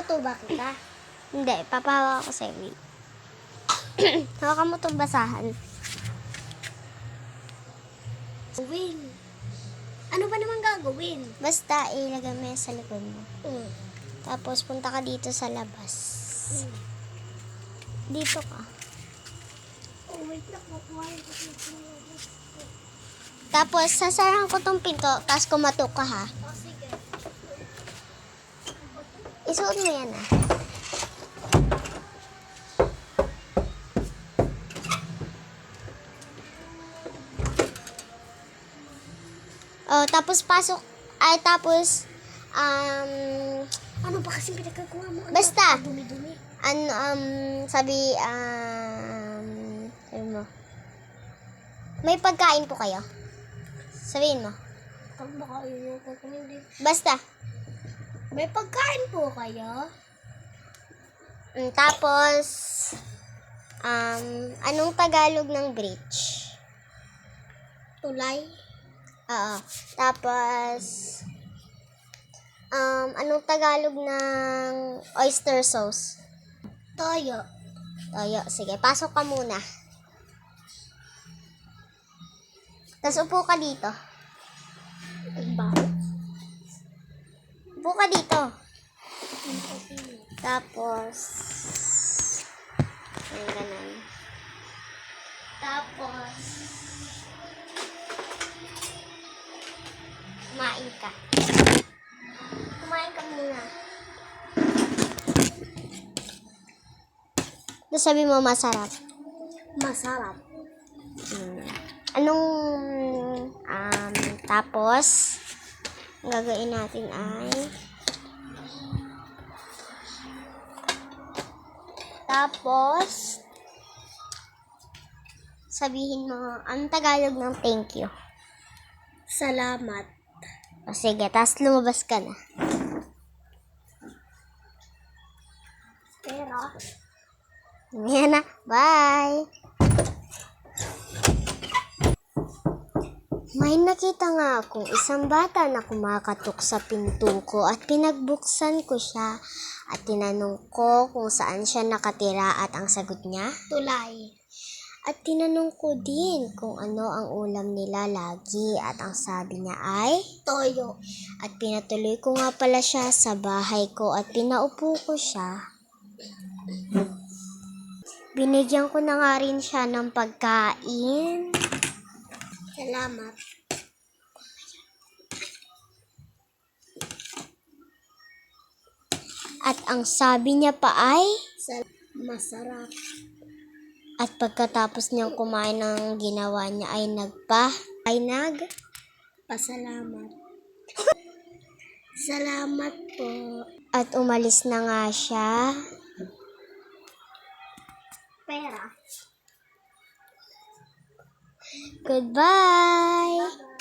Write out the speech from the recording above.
Luluto ba kita? Hindi, papahawa ko sa'yo. Wait. Hawakan mo itong basahan. Gawin. Ano ba naman gagawin? Basta, ilagay mo yan sa likod mo. Mm. Tapos, punta ka dito sa labas. Dito ka. Oh, wait lang. Kukuhain ko. Tapos, sasarahan ko tong pinto, tapos kumatok ka, ha? Oh, sige. Isuot mo yan, ha? Oh, tapos pasok. Ay, tapos, Ano ba kasi pinagkagawa mo? Ano Basta. ba? Dumi-dumi. sabi mo, may pagkain po kayo? Sabihin mo. Pag makain mo ko kung hindi. Basta. May pagkain po kayo? Tapos, anong Tagalog ng bridge? Tulay? Oo. Tapos, anong Tagalog ng oyster sauce? Toyo. Toyo. Sige, pasok ka muna. Tapos upo ka dito. Bakit? Upo ka dito. Tapos, ayun, ganun. Tapos, kumain ka. Kumain ka muna. Tapos sabi mo masarap. Masarap. Anong, tapos, ang gagawin natin ay, tapos, sabihin mo, ang Tagalog ng thank you. Salamat. O sige, tapos lumabas ka na. Pero, Yan na. Bye! May nakita nga akong isang bata na kumakatok sa pinto ko at pinagbuksan ko siya at tinanong ko kung saan siya nakatira at ang sagot niya, tulay. at tinanong ko din kung ano ang ulam nila lagi at ang sabi niya ay, Toyo. at pinatuloy ko nga pala siya sa bahay ko at pinaupo ko siya. Binigyan ko na nga rin siya ng pagkain. Salamat. At ang sabi niya pa ay, Masarap. at pagkatapos niyang kumain ng ginawa niya ay Pasalamat. Salamat po. at umalis na nga siya. Pera. Goodbye!